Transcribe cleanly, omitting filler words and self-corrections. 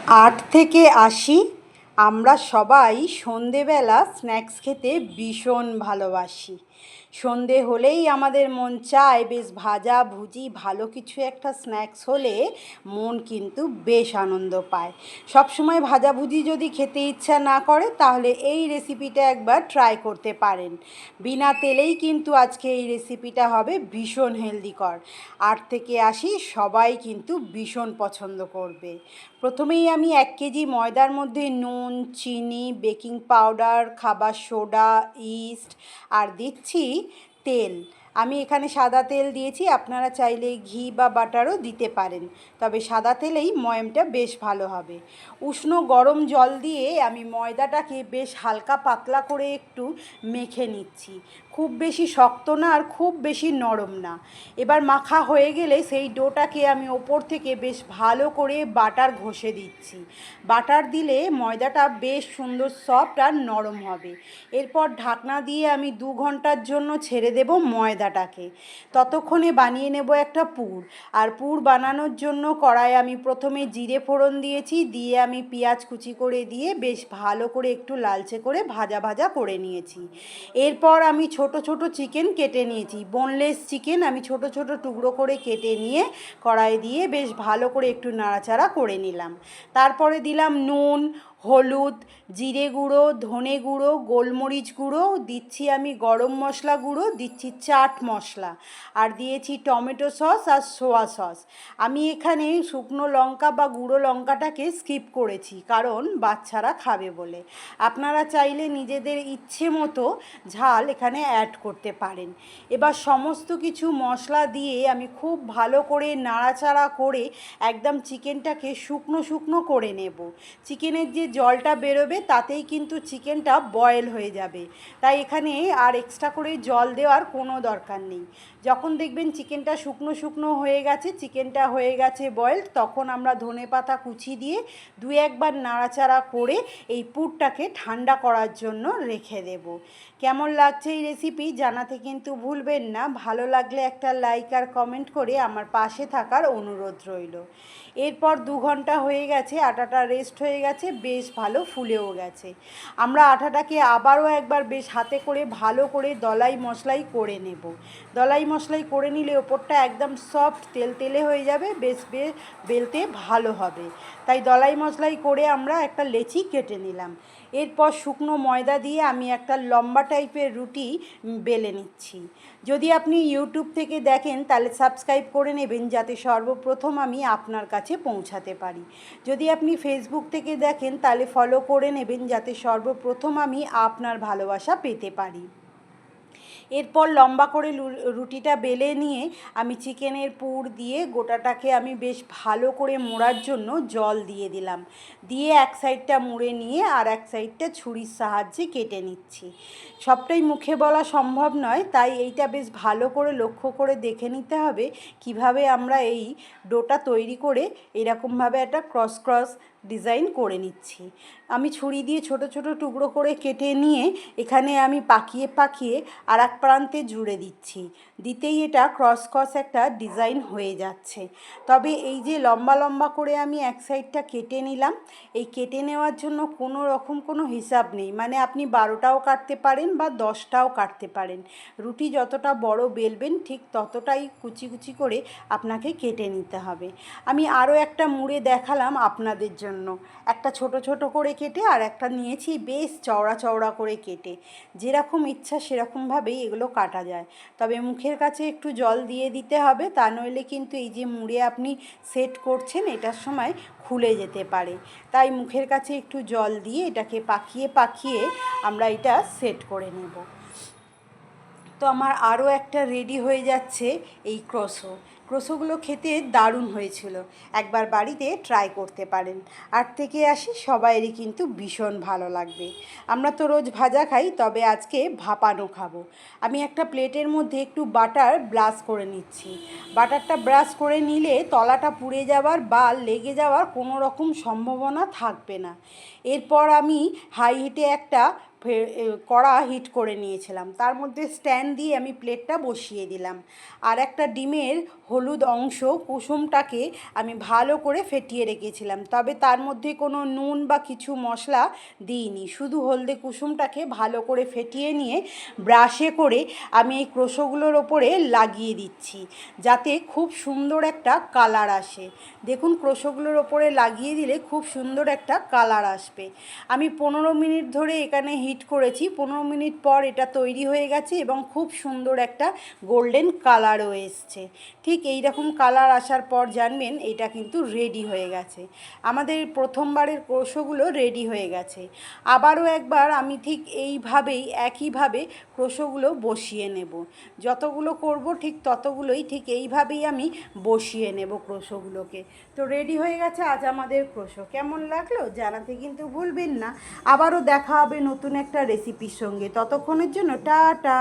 8 থেকে 80 আমরা সবাই সন্ধেবেলা স্ন্যাক্স খেতে ভীষণ ভালোবাসি। সন্ধে হলেই আমাদের মন চায় বেশ ভাজা ভুজি ভালো কিছু একটা স্ন্যাক্স হলে মন কিন্তু বেশ আনন্দ পায়। সবসময় ভাজাভুজি যদি খেতে ইচ্ছা না করে তাহলে এই রেসিপিটা একবার ট্রাই করতে পারেন। বিনা তেলেই কিন্তু আজকে এই রেসিপিটা হবে ভীষণ হেলদিকর। 8 থেকে 80 সবাই কিন্তু ভীষণ পছন্দ করবে। প্রথমেই আমি 1 কেজি ময়দার মধ্যে নুন, চিনি, বেকিং পাউডার, খাবার সোডা, ইস্ট আর দিচ্ছি তেল। আমি এখানে সাদা তেল দিয়েছি, আপনারা চাইলে ঘি বা বাটারও দিতে পারেন, তবে সাদা তেলেই ময়ামটা বেশ ভালো হবে। উষ্ণ গরম জল দিয়ে আমি ময়দাটাকে বেশ হালকা পাতলা করে একটু মেখে নিচ্ছি। খুব বেশি শক্ত না আর খুব বেশি নরম না। এবার মাখা হয়ে গেলে সেই ডোটাকে আমি ওপর থেকে বেশ ভালো করে বাটার ঘষে দিচ্ছি। বাটার দিলে ময়দাটা বেশ সুন্দর সফট আর নরম হবে। এরপর ঢাকনা দিয়ে আমি 2 ঘন্টার জন্য ছেড়ে দেব ময়দাটাকে। ততক্ষণে বানিয়ে নেব একটা পুর। আর পুর বানানোর জন্য কড়াইয়ে আমি প্রথমে জিরে ফোড়ন দিয়েছি, দিয়ে আমি পেঁয়াজ কুচি করে দিয়ে বেশ ভালো করে একটু লালচে করে ভাজা ভাজা করে নিয়েছি। এরপর আমি ছোট ছোট চিকেন কেটে নিয়েছি, বোনলেস চিকেন আমি ছোট ছোট টুকরো করে কেটে নিয়ে কড়াই দিয়ে বেশ ভালো করে একটু নাড়াচাড়া করে নিলাম। তারপরে দিলাম নুন, হলুদ, জিরে গুঁড়ো, ধনে গুঁড়ো, গোলমরিচ গুঁড়ো, দিচ্ছি আমি গরম মশলা গুঁড়ো, দিচ্ছি চাট মশলা, আর দিয়েছি টমেটো সস আর সোয়া সস। আমি এখানে শুকনো লঙ্কা বা গুঁড়ো লঙ্কাটাকে স্কিপ করেছি, কারণ বাচ্চারা খাবে বলে। আপনারা চাইলে নিজেদের ইচ্ছে মতো ঝাল এখানে অ্যাড করতে পারেন। এবার সমস্ত কিছু মশলা দিয়ে আমি খুব ভালো করে নাড়াচাড়া করে একদম চিকেনটাকে শুকনো শুকনো করে নেব। চিকেনের যে জলটা বেরোবে তাতেই কিন্তু চিকেনটা বয়েল হয়ে যাবে, তাই এখানে আর এক্সট্রা করে জল দেওয়ার কোনো দরকার নেই। যখন দেখবেন চিকেনটা শুকনো শুকনো হয়ে গেছে, চিকেনটা হয়ে গেছে বয়েলড, তখন আমরা ধনেপাতা কুচি দিয়ে 2-1 বার নাড়াচাড়া করে এই পুরটাকে ঠান্ডা করার জন্য রেখে দেব। কেমন লাগছে এই রেসিপি জানাতে কিন্তু ভুলবেন না। ভালো লাগলে একটা লাইক আর কমেন্ট করে আমার পাশে থাকার অনুরোধ রইল। এরপর 2 ঘন্টা হয়ে গেছে, আটাটা রেস্ট হয়ে গেছে, বেশ ভালো ফুলেও গেছে। আমরা আটাটাকে আবারও একবার বেশ হাতে করে ভালো করে দলাই মশলাই করে নেব। দলাই মশলাই করে নিলে ওপরটা একদম সফট তেলতেলে হয়ে যাবে, বেশ বেলতে ভালো হবে। তাই দলাই মশলাই করে আমরা একটা লেচি কেটে নিলাম। এরপর শুকনো ময়দা দিয়ে আমি একটা লম্বা টাইপের রুটি বেলে নিচ্ছি। যদি আপনি ইউটিউব থেকে দেখেন তাহলে সাবস্ক্রাইব করে নেবেন, যাতে সর্বপ্রথম আমি আপনার কাছে পৌঁছাতে পারি। যদি আপনি ফেসবুক থেকে দেখেন তাহলে ফলো করে নেবেন, যাতে সর্বপ্রথম আমি আপনার ভালোবাসা পেতে পারি। এরপর লম্বা করে রুটিটা বেলে নিয়ে আমি চিকেনের পুর দিয়ে গোটাটাকে আমি বেশ ভালো করে মোড়ার জন্য জল দিয়ে দিলাম। দিয়ে এক সাইডটা মুড়ে নিয়ে আর এক সাইডটা ছুরির সাহায্যে কেটে নিচ্ছি। সবটাই মুখে বলা সম্ভব নয়, তাই এইটা বেশ ভালো করে লক্ষ্য করে দেখে নিতে হবে কিভাবে আমরা এই ডোটা তৈরি করে এরকমভাবে একটা ক্রস ক্রস ডিজাইন করে নিচ্ছি। আমি ছুরি দিয়ে ছোট ছোট টুকরো করে কেটে নিয়ে এখানে আমি পাকিয়ে পাকিয়ে আর এক প্রান্তে জুড়ে দিচ্ছি। দিতেই এটা ক্রস ক্রস একটা ডিজাইন হয়ে যাচ্ছে। তবে এই যে লম্বা লম্বা করে আমি এক সাইডটা কেটে নিলাম, এই কেটে নেওয়ার জন্য কোনো রকম কোনো হিসাব নেই, মানে আপনি 12টাও কাটতে পারেন বা 10টাও কাটতে পারেন। রুটি যতটা বড় বেলবেন ঠিক ততটাই কুচি কুচি করে আপনাকে কেটে নিতে হবে। আমি আরও একটা মুড়ে দেখালাম আপনাদের জন্য। একটা ছোট ছোট করে কেটে আর একটা নিয়েছি বেশ চওড়া চওড়া করে কেটে। যেরকম ইচ্ছা সেরকমভাবেই এগুলো কাটা যায়, তবে মুখের কাছে একটু জল দিয়ে দিতে হবে, তা নইলে কিন্তু এই যে মুড়ে আপনি সেট করছেন এটার সময় খুলে যেতে পারে। তাই মুখের কাছে একটু জল দিয়ে এটাকে পাকিয়ে পাকিয়ে আমরা এটা সেট করে নেব। তো আমার আরও একটা রেডি হয়ে যাচ্ছে এই ক্রোসোগুলো খেতে দারুণ হয়েছিল, একবার বাড়িতে ট্রাই করতে পারেন। 8 থেকে 80 সবাইয়েরই কিন্তু ভীষণ ভালো লাগবে। আমরা তো রোজ ভাজা খাই, তবে আজকে ভাপানো খাবো। আমি একটা প্লেটের মধ্যে একটু বাটার ব্রাশ করে নিচ্ছি। বাটারটা ব্রাশ করে নিলে তলাটা পুড়ে যাওয়ার বা লেগে যাওয়ার কোনো রকম সম্ভাবনা থাকবে না। এরপর আমি হাই হিটে একটা কড়া হিট করে নিয়েছিলাম, তার মধ্যে স্ট্যান্ড দিয়ে আমি প্লেটটা বসিয়ে দিলাম। আর একটা ডিমের হলুদ অংশ কুসুমটাকে আমি ভালো করে ফেটিয়ে রেখেছিলাম, তবে তার মধ্যে কোনো নুন বা কিছু মশলা দিইনি, শুধু হলদে কুসুমটাকে ভালো করে ফেটিয়ে নিয়ে ব্রাশে করে আমি এই ক্রোশোগুলোর ওপরে লাগিয়ে দিচ্ছি, যাতে খুব সুন্দর একটা কালার আসে। দেখুন, ক্রোশোগুলোর ওপরে লাগিয়ে দিলে খুব সুন্দর একটা কালার আসবে। আমি 15 মিনিট ধরে এখানে হিট করেছি, 15 মিনিট পর এটা তৈরি হয়ে গেছে এবং খুব সুন্দর একটা গোল্ডেন কালারও এসছে। ঠিক এই রকম কালার আসার পর জানবেন এটা কিন্তু রেডি হয়ে গেছে। আমাদের প্রথমবারের ক্রোশোগুলো রেডি হয়ে গেছে। আবারও একবার আমি ঠিক এইভাবেই একইভাবে ক্রোশোগুলো বসিয়ে নেব। যতগুলো করব ঠিক ততগুলোই ঠিক এইভাবেই আমি বসিয়ে নেব ক্রোশোগুলোকে। তো রেডি হয়ে গেছে আজ আমাদের ক্রোশো। কেমন লাগলো জানাতে কিন্তু ভুলবেন না। আবারও দেখা হবে নতুন একটা রেসিপির সঙ্গে। ততক্ষণের জন্য টাটা।